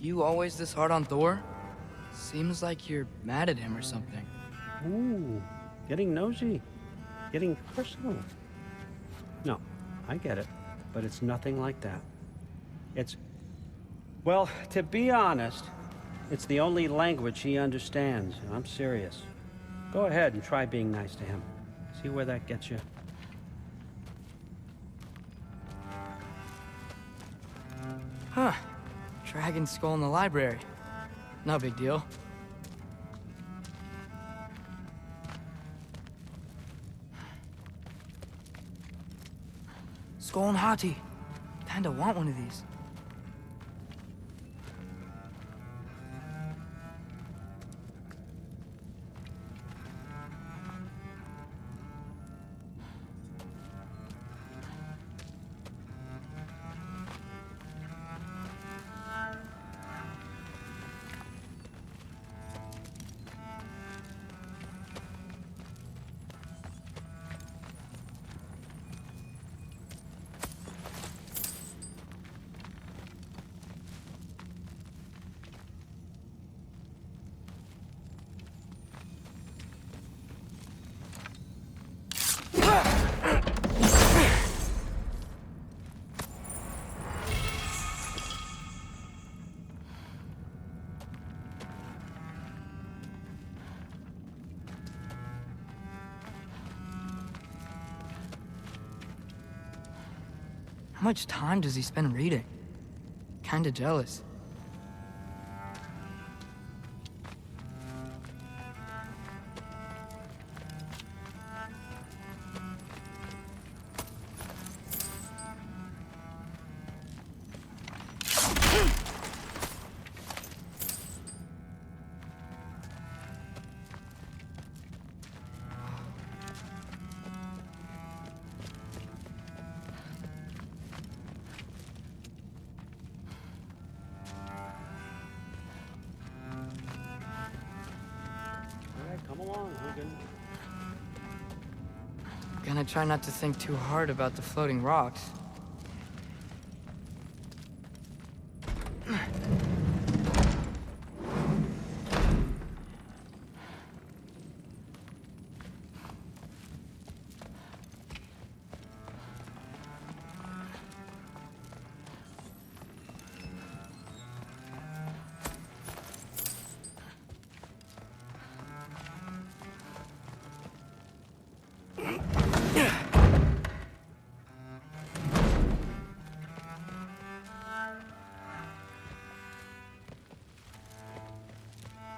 You always this hard on Thor? Seems like you're mad at him or something. Ooh, getting nosy. Getting personal. No, I get it. But it's nothing like that. Well, to be honest, it's the only language he understands, and I'm serious. Go ahead and try being nice to him. See where that gets you. Huh. Dragon skull in the library. No big deal. Skull and Hati. Kinda want one of these. How much time does he spend reading? Kinda jealous. Come along, Hogan. Gonna try not to think too hard about the floating rocks.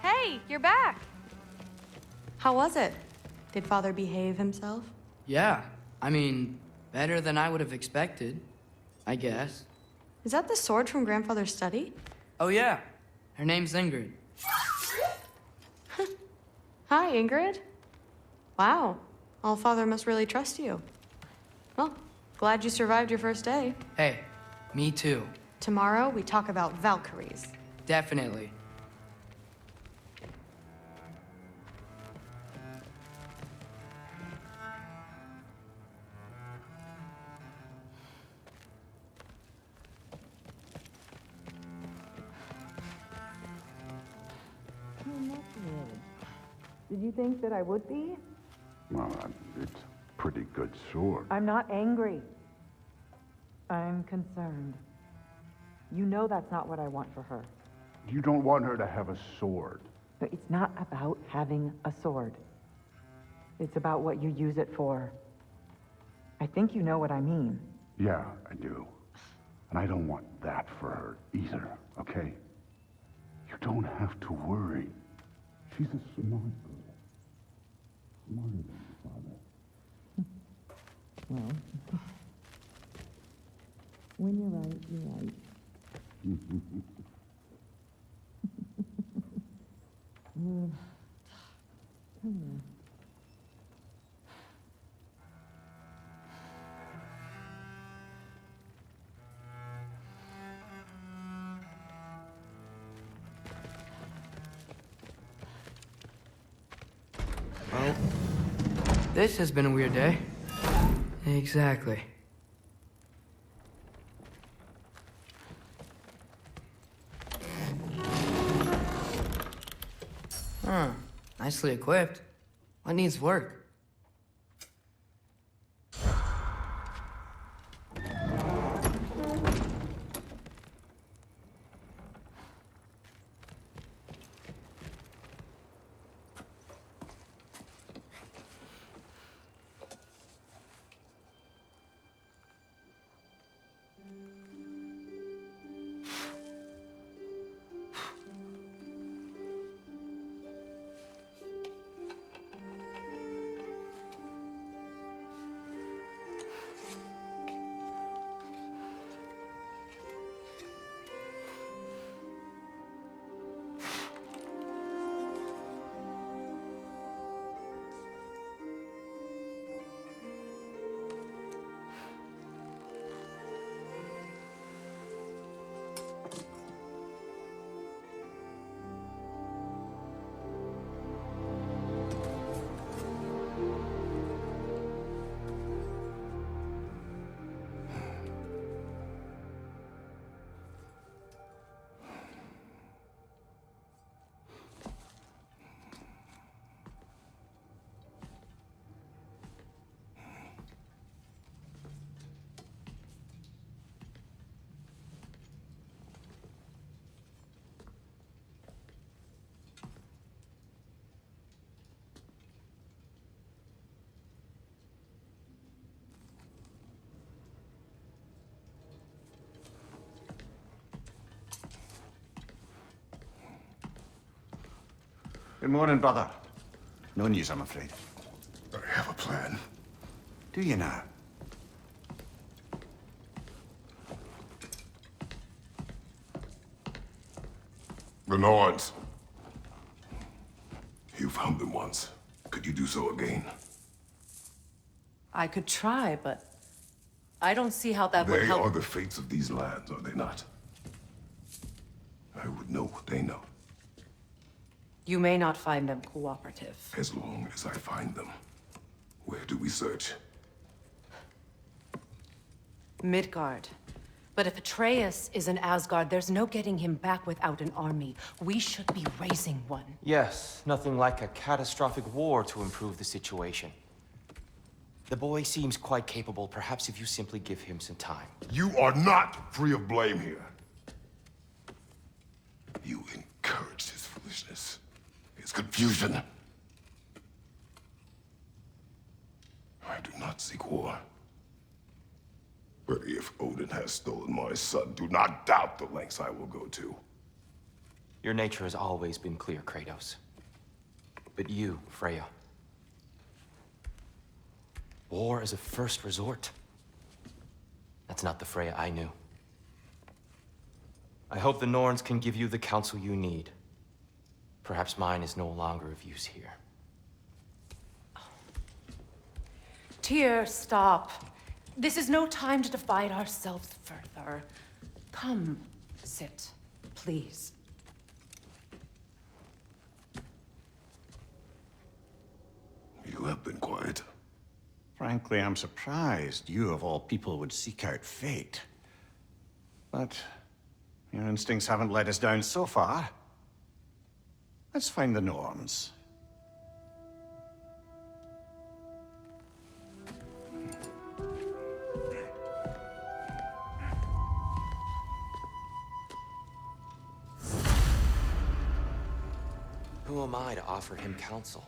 Hey, you're back! How was it? Did Father behave himself? Yeah, I mean, better than I would have expected, I guess. Is that the sword from Grandfather's study? Oh yeah, her name's Ingrid. Hi, Ingrid. Wow, Allfather must really trust you. Well, glad you survived your first day. Hey, me too. Tomorrow, we talk about Valkyries. Definitely. Did you think that I would be? Well, it's a pretty good sword. I'm not angry. I'm concerned. You know that's not what I want for her. You don't want her to have a sword. But it's not about having a sword. It's about what you use it for. I think you know what I mean. Yeah, I do. And I don't want that for her either, okay? You don't have to worry. She's a smart girl. Smarter than your father. Well, when you're right, you're right. Come here. Well, this has been a weird day. Exactly. Huh. Nicely equipped. What needs work? Good morning, brother. No news, I'm afraid. I have a plan. Do you now? The Norns. You found them once. Could you do so again? I could try, but I don't see how that would They help. are the fates of these lands, are they not? I would know what they know, You may not find them cooperative. as long as I find them. Where do we search? Midgard. But if Atreus is in Asgard, there's no getting him back without an army. We should be raising one. Yes, nothing like a catastrophic war to improve the situation. The boy seems quite capable. Perhaps if you simply give him some time. You are not free of blame here. You encouraged his foolishness, his confusion. I do not seek war. But if Odin has stolen my son, do not doubt the lengths I will go to. Your nature has always been clear, Kratos. But you, Freya. War is a first resort. That's not the Freya I knew. I hope the Norns can give you the counsel you need. Perhaps mine is no longer of use here. Tyr, stop. This is no time to divide ourselves further. Come, sit, please. You have been quiet. Frankly, I'm surprised you, of all people, would seek out fate. But your instincts haven't let us down so far. Let's find the Norns. Who am I to offer him counsel?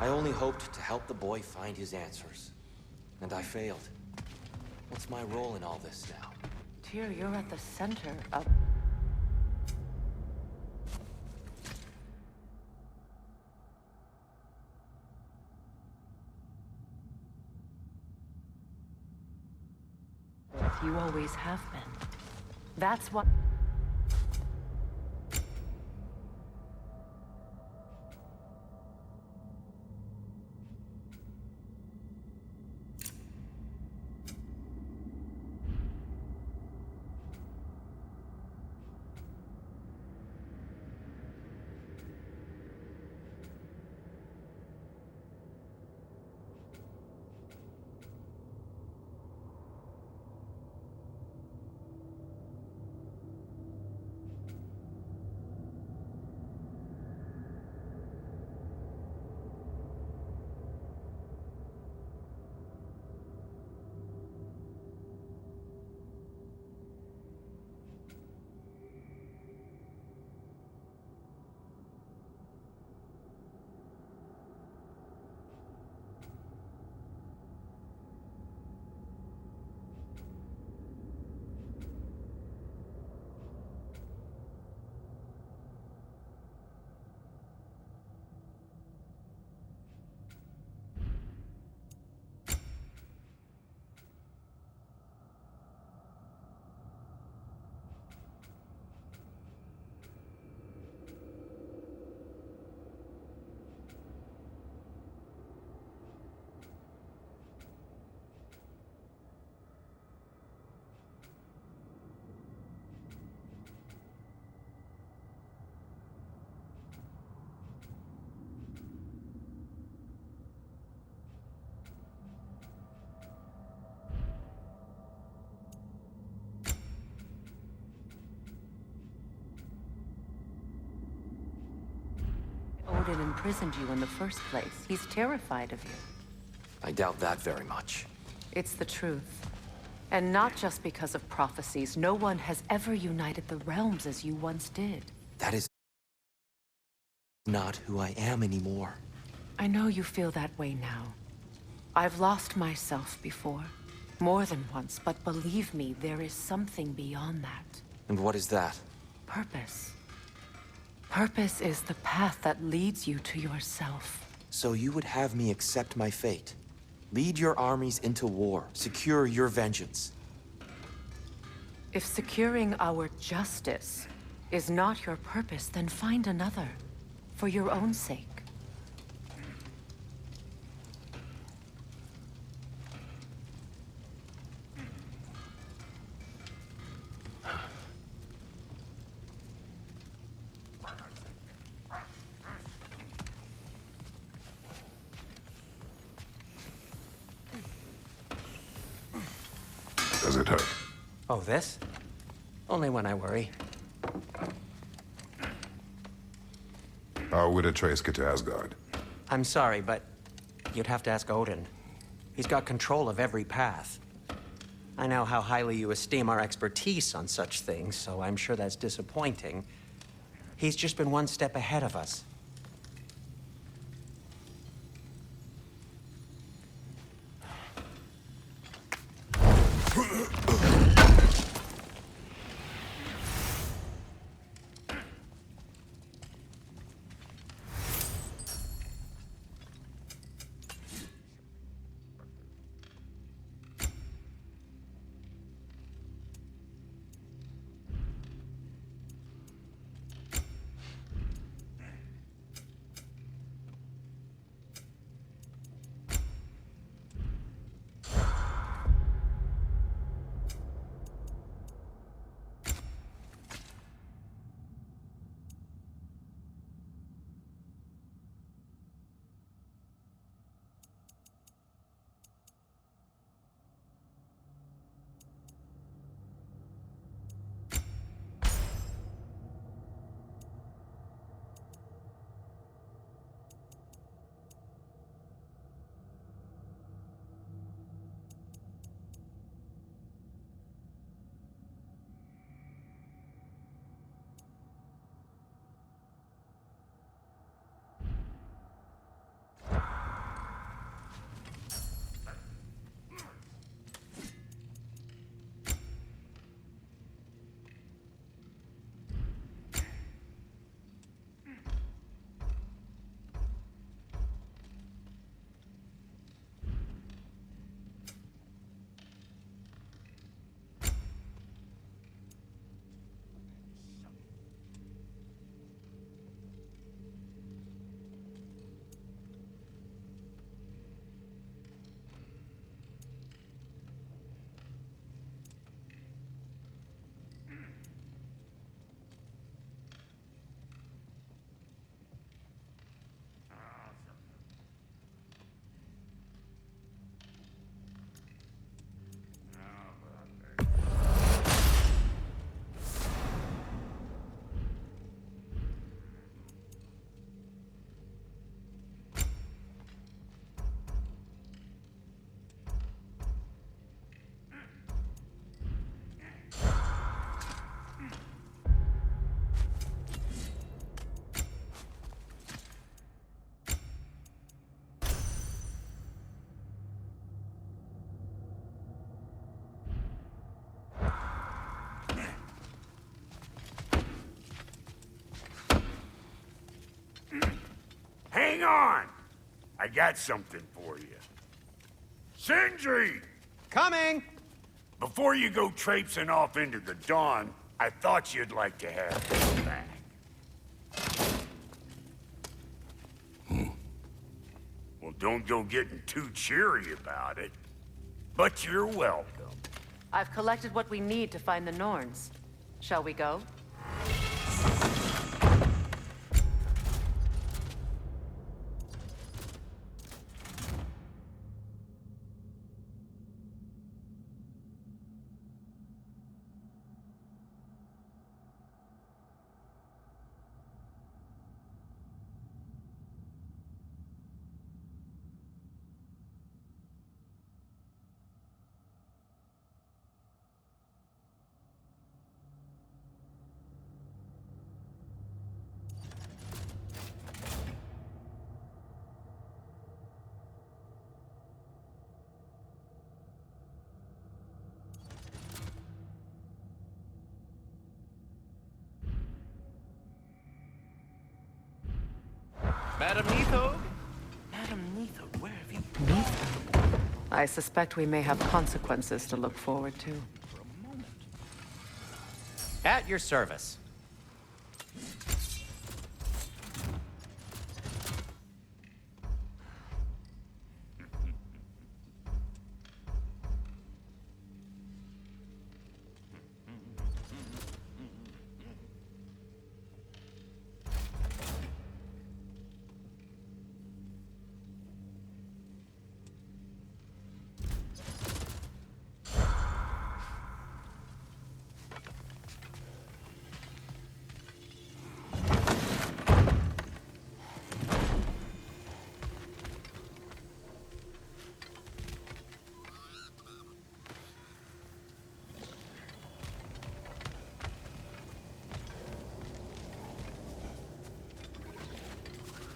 I only hoped to help the boy find his answers. And I failed. What's my role in all this now? Tyr, you're at the center of... You always have been. That's what... Odin imprisoned you in the first place. He's terrified of you. I doubt that very much. It's the truth. And not just because of prophecies. No one has ever united the realms as you once did. That is not who I am anymore. I know you feel that way now. I've lost myself before. More than once, but believe me, there is something beyond that. And what is that? Purpose. Purpose is the path that leads you to yourself. So you would have me accept my fate? Lead your armies into war, secure your vengeance. If securing our justice is not your purpose, then find another. For your own sake. Does it hurt? Oh, this? Only when I worry. How would Atreus get to Asgard? I'm sorry, but you'd have to ask Odin. He's got control of every path. I know how highly you esteem our expertise on such things, so I'm sure that's disappointing. He's just been one step ahead of us. Hang on! I got something for you. Sindri! Coming! Before you go traipsing off into the dawn, I thought you'd like to have this back. Well, don't go getting too cheery about it. But you're welcome. I've collected what we need to find the Norns. Shall we go? Madam Neathog? Madam Neathog, where have you... I suspect we may have consequences to look forward to. At your service.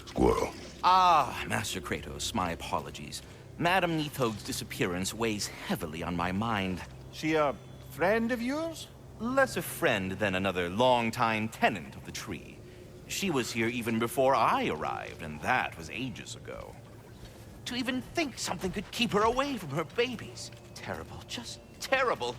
Squirrel. Ah, Master Kratos, my apologies. Madam Neathog's disappearance weighs heavily on my mind. She a friend of yours? Less a friend than another longtime tenant of the tree. She was here even before I arrived, and that was ages ago. To even think something could keep her away from her babies. Terrible, just terrible.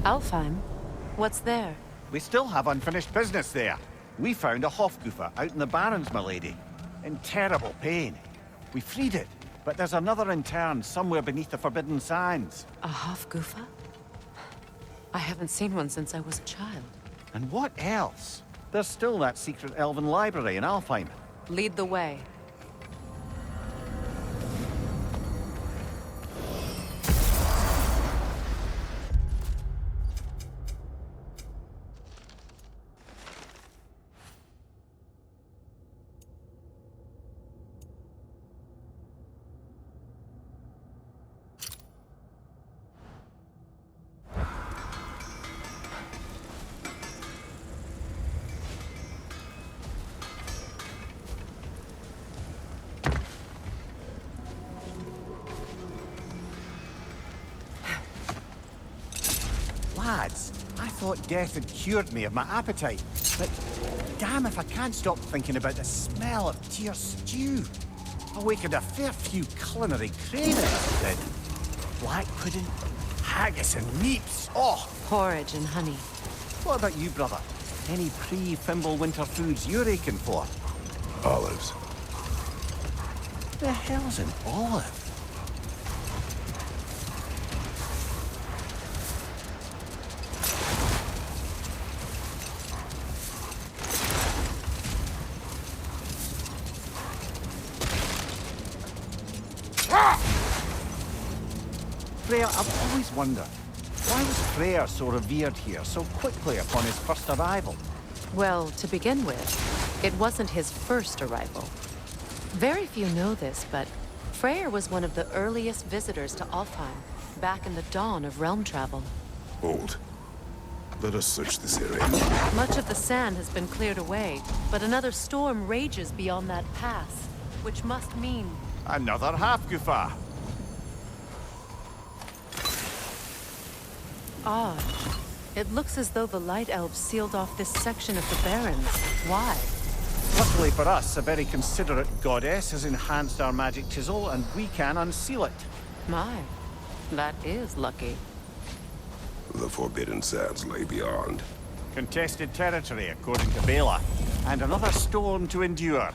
Alfheim? What's there? We still have unfinished business there. We found a Hofgufer out in the Barrens, milady. In terrible pain. We freed it, but there's another intern somewhere beneath the Forbidden Sands. A Hofgufer? I haven't seen one since I was a child. And what else? There's still that secret elven library in Alfheim. Lead the way. Lads, I thought death had cured me of my appetite, but damn if I can't stop thinking about the smell of Tyr stew. Awakened a fair few culinary cravings, did. Black pudding, haggis and neeps, oh! Porridge and honey. What about you, brother? Any pre-Fimble winter foods you're aching for? Olives. The hell's an olive? Freya, I've always wondered, why was Freyr so revered here so quickly upon his first arrival? Well, to begin with, it wasn't his first arrival. Very few know this, but Freyr was one of the earliest visitors to Alfheim, back in the dawn of realm travel. Hold. Let us search this area. Much of the sand has been cleared away, but another storm rages beyond that pass, which must mean... Another Hafgufa! Odd. It looks as though the Light Elves sealed off this section of the Barrens. Why? Luckily for us, a very considerate goddess has enhanced our magic chisel, and we can unseal it. My, that is lucky. The Forbidden Sands lay beyond. Contested territory, according to Bela, and another storm to endure.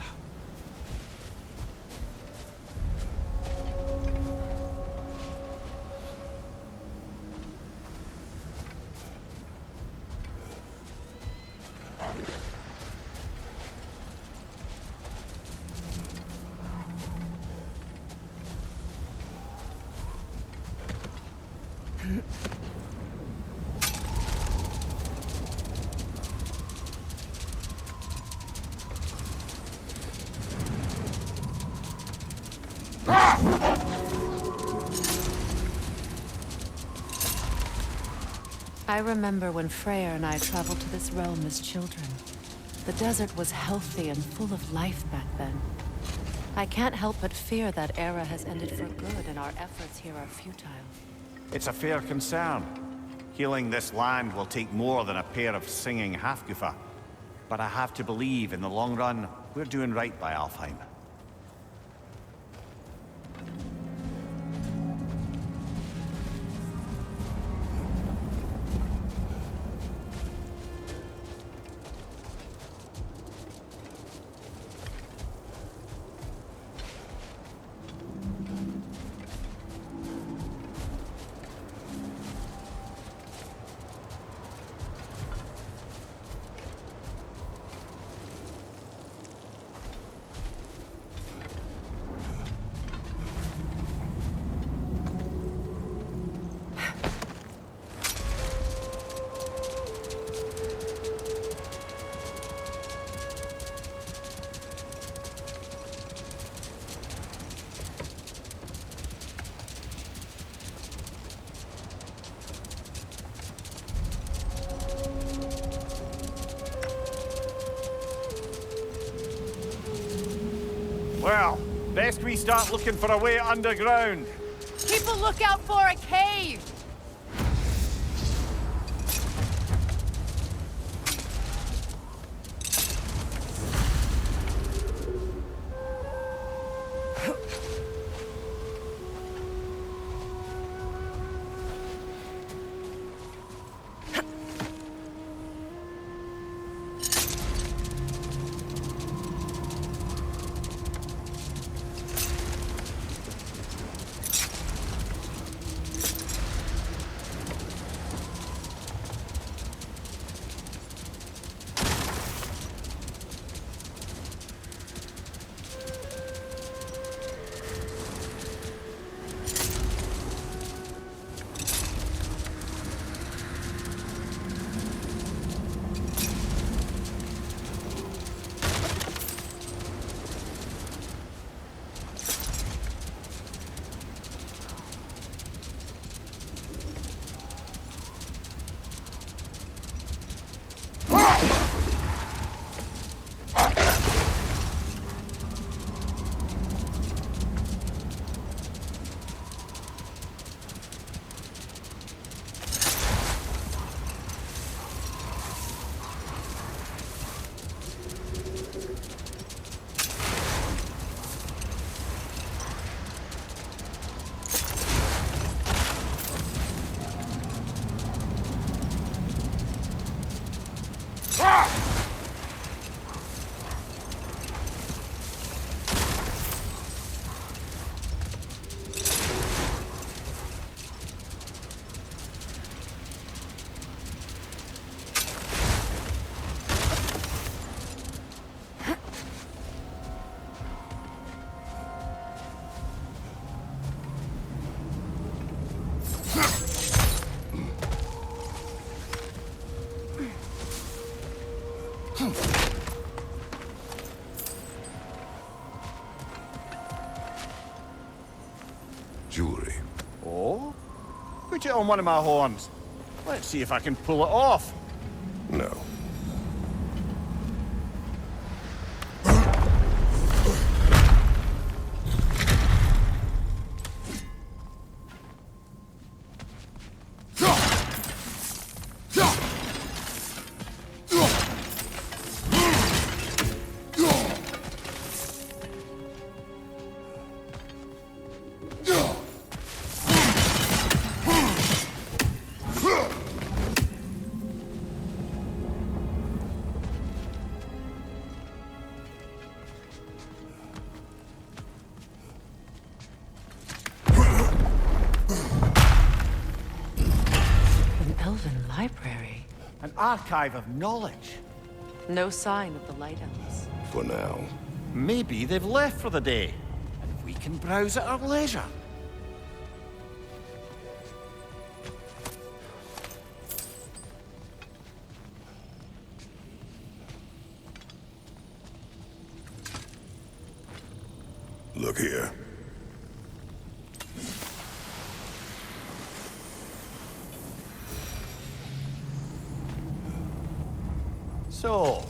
I remember when Freyr and I traveled to this realm as children. The desert was healthy and full of life back then. I can't help but fear that era has ended for good and our efforts here are futile. It's a fair concern. Healing this land will take more than a pair of singing Hafgufa. But I have to believe, in the long run, we're doing right by Alfheim. Well, best we start looking for a way underground. Keep a lookout for a cave! Jewelry. Oh? Put it on one of my horns. Let's see if I can pull it off. No. An elven library. An archive of knowledge. No sign of the Light Elves. For now. Maybe they've left for the day, and we can browse at our leisure. Look here. So,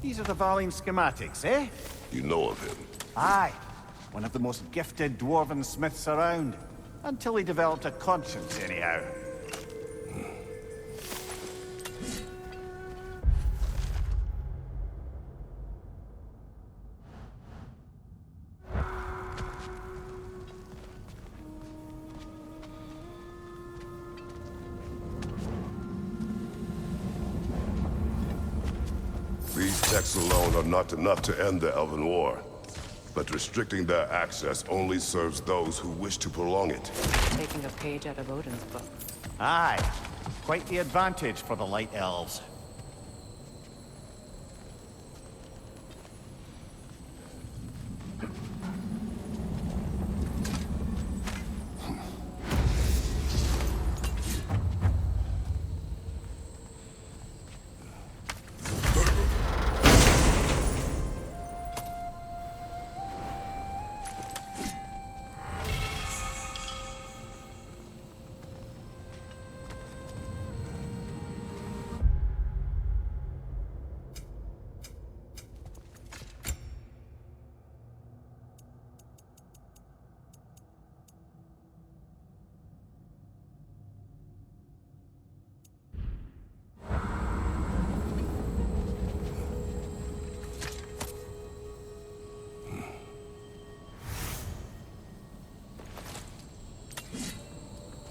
these are the Valine schematics, eh? You know of him. Aye. One of the most gifted dwarven smiths around. Until he developed a conscience, anyhow. These texts alone are not enough to end the Elven War. But restricting their access only serves those who wish to prolong it. Taking a page out of Odin's book. Aye. Quite the advantage for the Light Elves.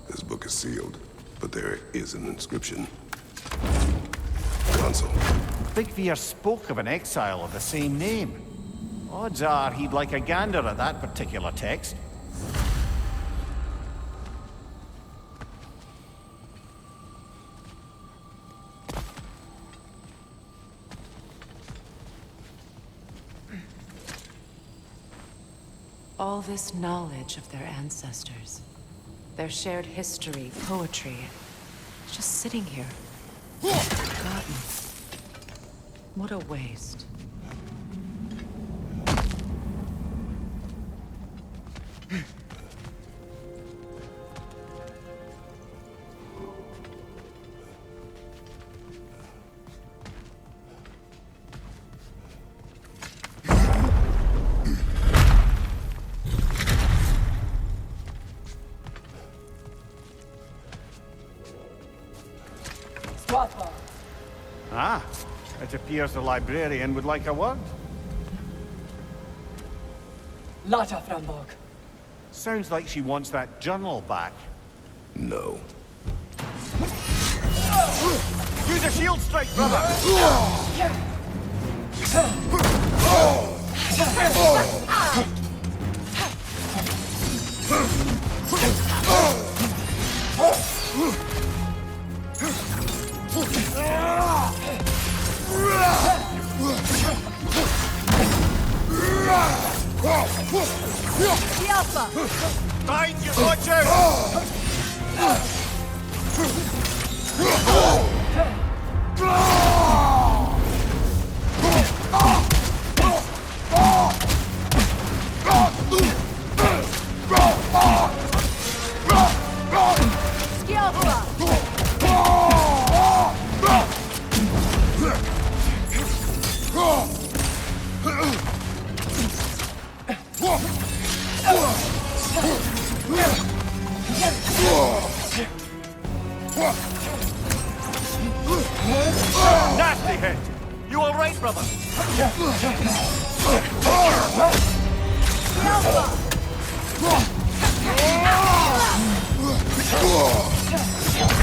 This book is sealed, but there is an inscription. Console. Big Veer spoke of an exile of the same name. Odds are he'd like a gander at that particular text. All this knowledge of their ancestors. Their shared history, poetry. It's just sitting here. Forgotten. What a waste. Ah, it appears the librarian would like a word. Lata Framborg. Sounds like she wants that journal back. No. Use a shield strike, brother! The Alpha! Behind you, watch out! Nasty hit! You all right, brother?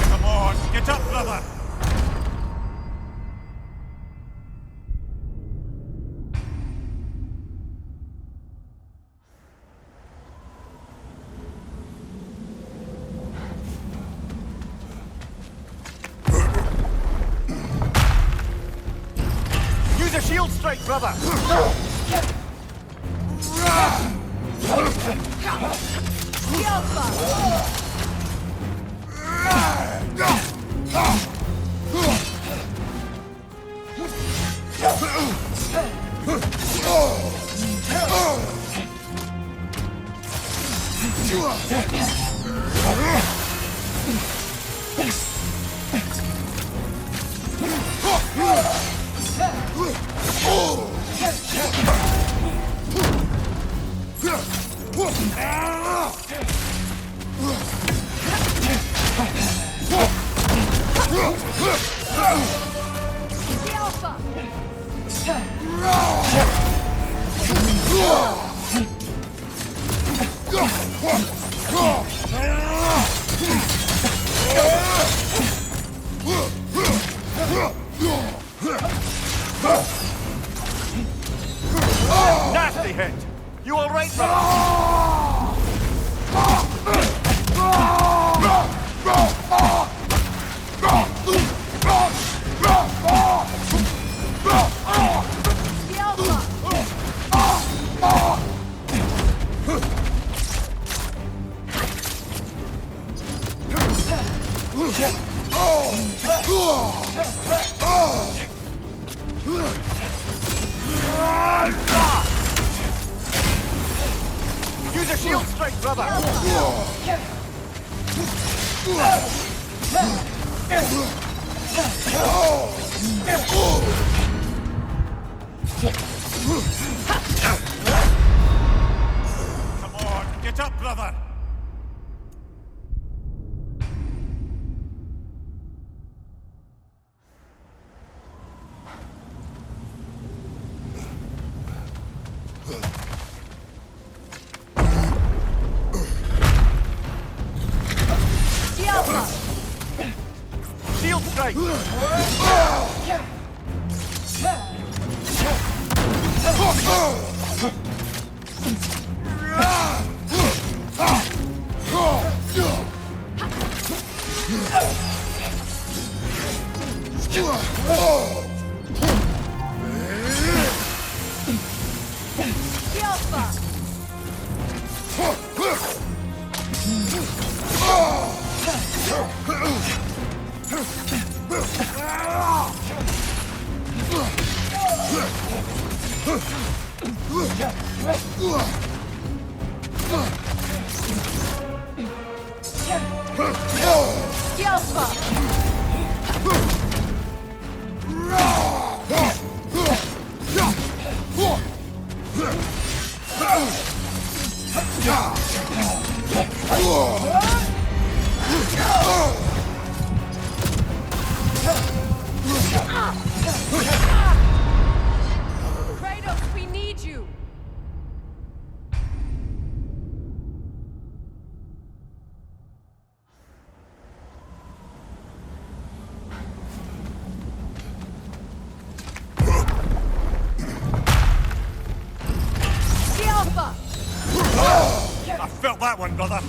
Come on, get up, brother! Use a shield strike, brother! Nasty hit! You all right, brother? Use a shield strike, brother! Come on, get up, brother! Shield strike! Kratos, we need you! I felt that one, brother!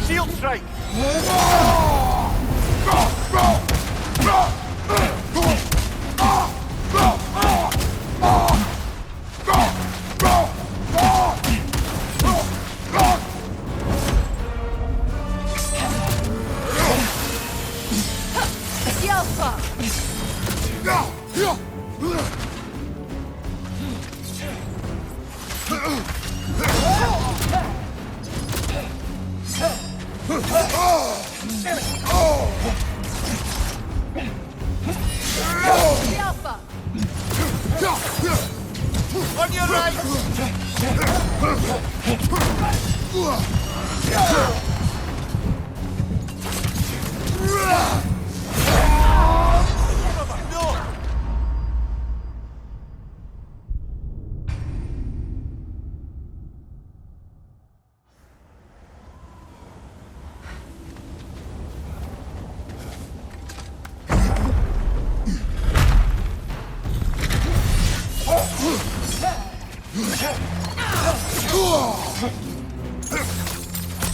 Shield strike!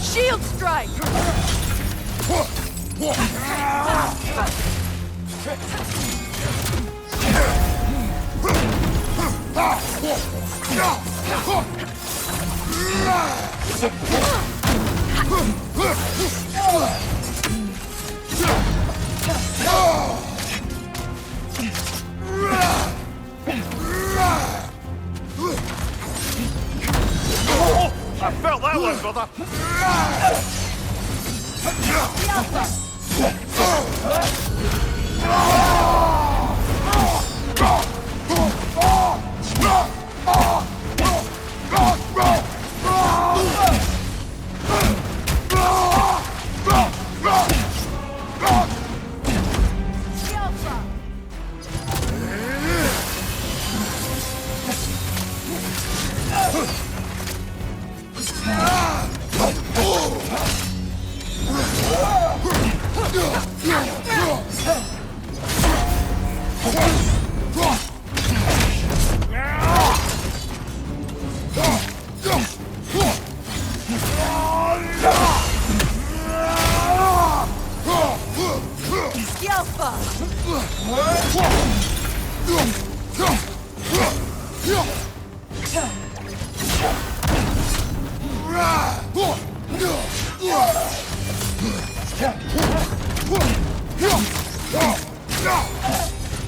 Shield strike! I felt that one, brother!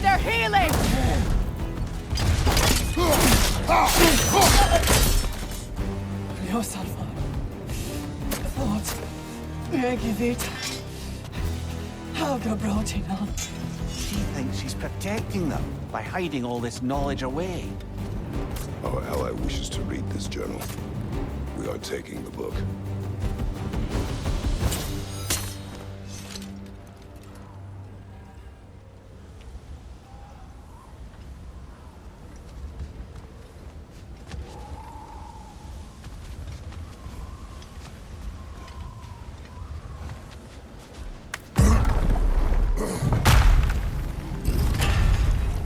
They're healing! Yourself. Thought. Megivita. Helga brought it on. She thinks she's protecting them by hiding all this knowledge away. Our ally wishes to read this journal. We are taking the book.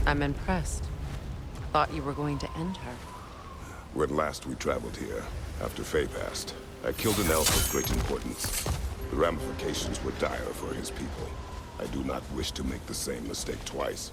I'm impressed. Thought you were going to end her. When last we traveled here, after Faye passed, I killed an elf of great importance. The ramifications were dire for his people. I do not wish to make the same mistake twice.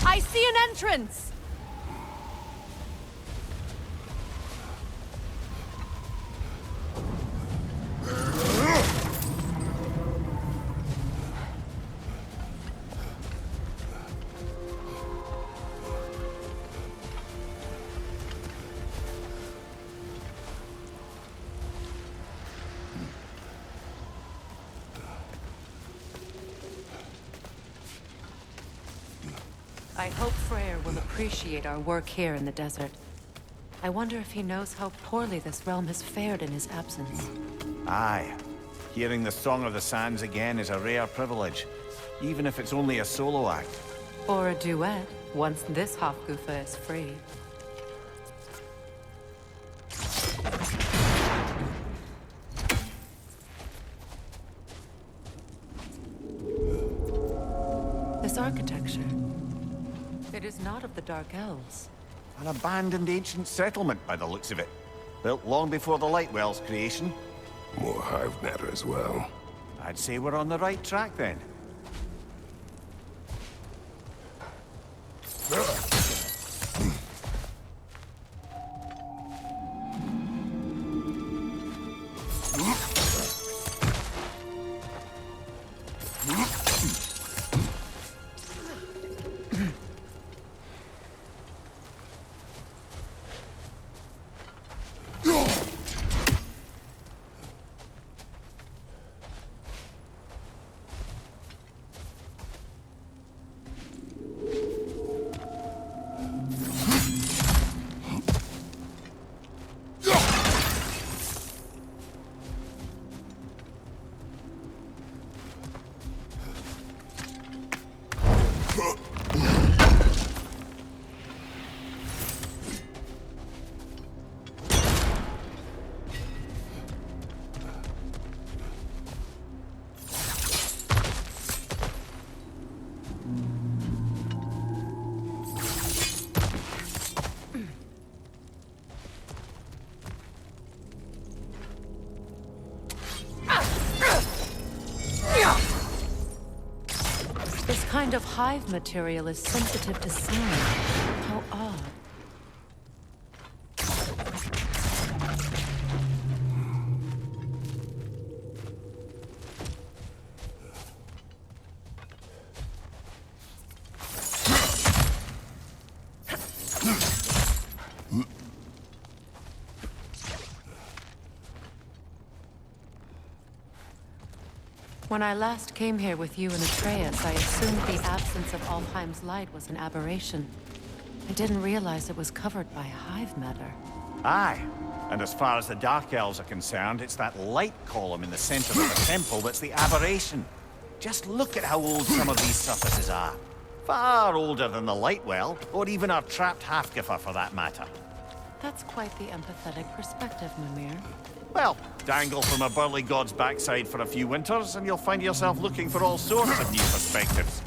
I see an entrance! I hope Freyr will appreciate our work here in the desert. I wonder if he knows how poorly this realm has fared in his absence. Aye. Hearing the Song of the Sands again is a rare privilege, even if it's only a solo act. Or a duet, once this Hofgufa is free. This architecture. It is not of the Dark Elves. An abandoned ancient settlement by the looks of it. Built long before the Lightwell's creation. More hive matter as well. I'd say we're on the right track then. This kind of hive material is sensitive to sound. How odd. When I last came here with you and Atreus, I assumed the absence of Alfheim's light was an aberration. I didn't realize it was covered by hive matter. Aye. And as far as the Dark Elves are concerned, it's that light column in the center of the temple that's the aberration. Just look at how old some of these surfaces are. Far older than the light well, or even our trapped Hafgifer for that matter. That's quite the empathetic perspective, Mimir. Well, dangle from a burly god's backside for a few winters, and you'll find yourself looking for all sorts of new perspectives.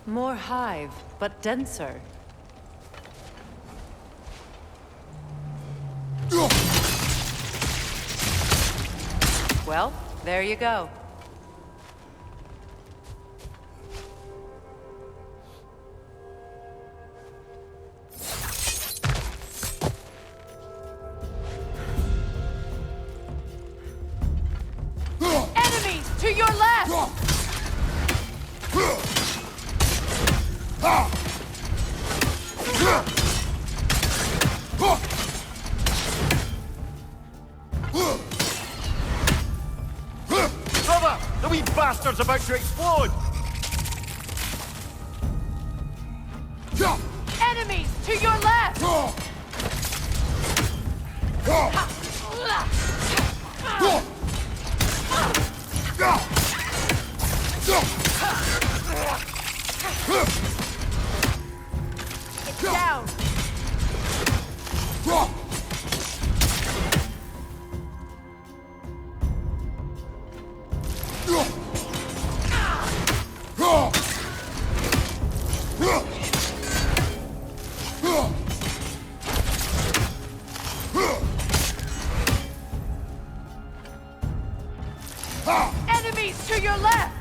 More hive, but denser. Well, there you go. Enemies to your left! Brother! The wee bastard's about to explode! Enemies to your left! It's down! Enemies to your left!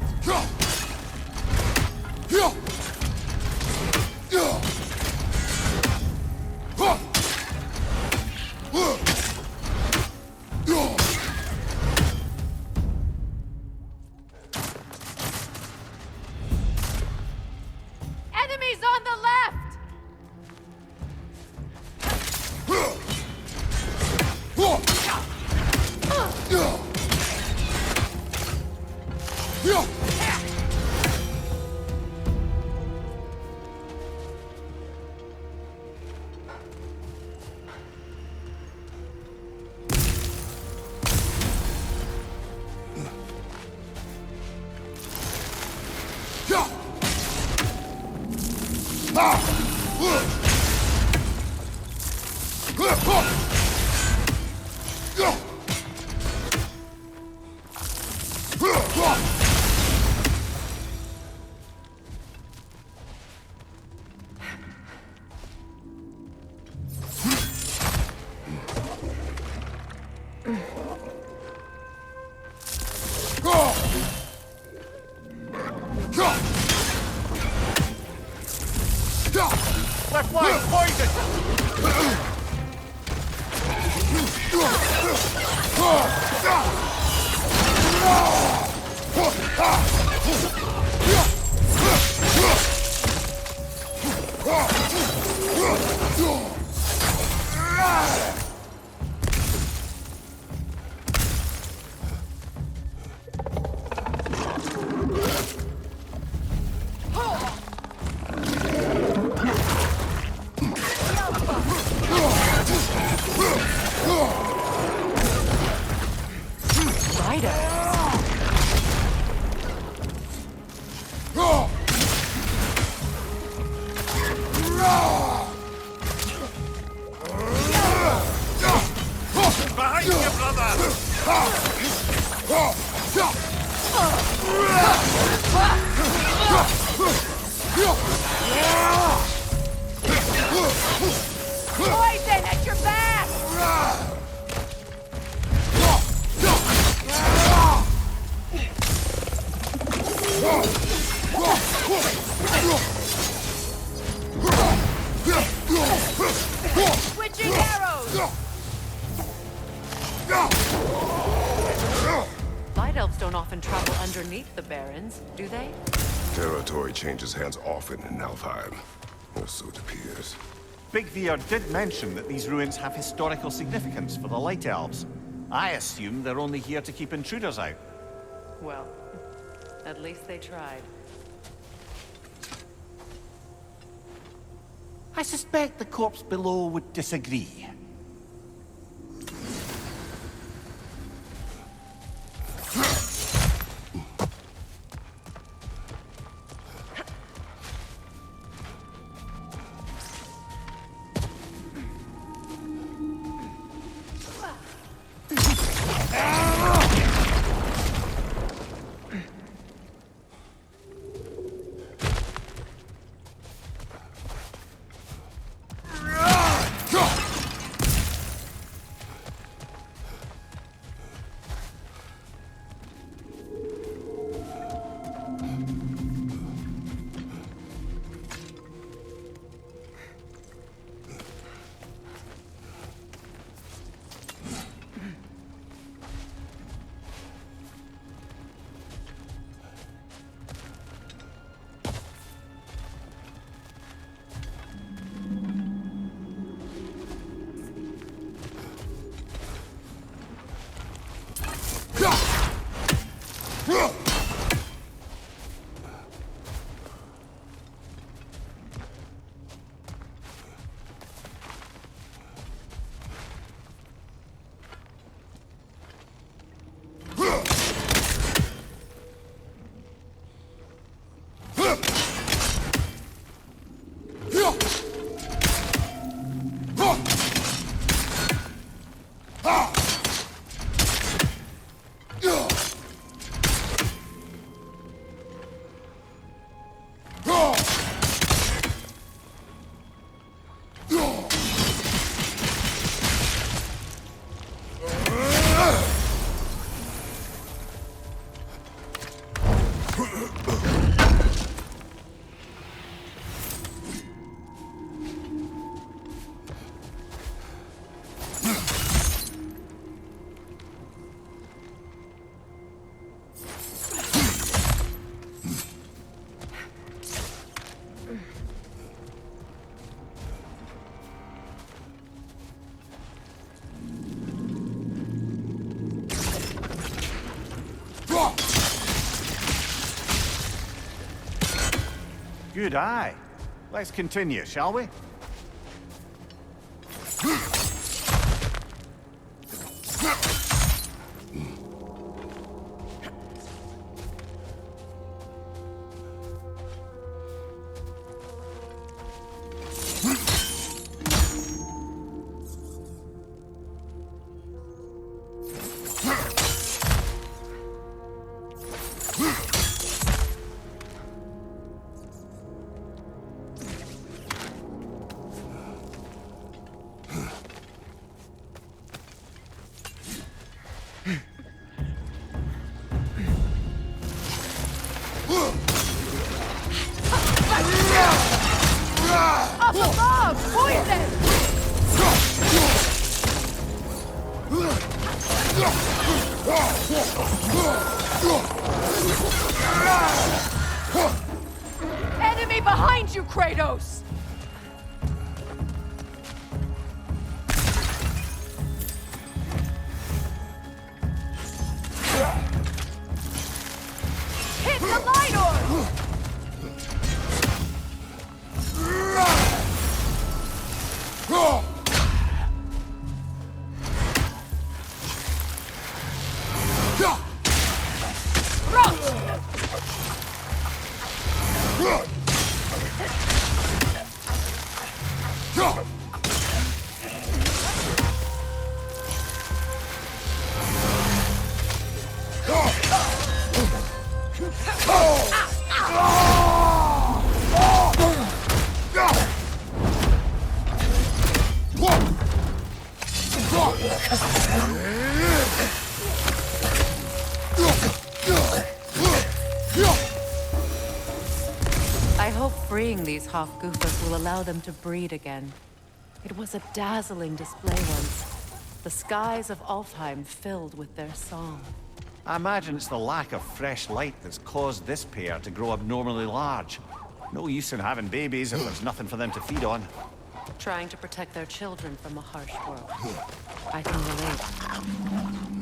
Enemies on the left! Left leg, poison! Behind you, brother! Poison at your back! Switching arrows! Light elves don't often travel underneath the barrens, do they? Territory changes hands often in Alfheim. Or so it appears. Big Veer did mention that these ruins have historical significance for the Light Elves. I assume they're only here to keep intruders out. Well, at least they tried. I suspect the corpse below would disagree. Good eye. Let's continue, shall we? Up above! Poison! Enemy behind you, Kratos! Hit the light orb! I hope freeing these Hofgoofers will allow them to breed again. It was a dazzling display once. The skies of Alfheim filled with their song. I imagine it's the lack of fresh light that's caused this pair to grow abnormally large. No use in having babies if there's nothing for them to feed on. Trying to protect their children from a harsh world. I can relate.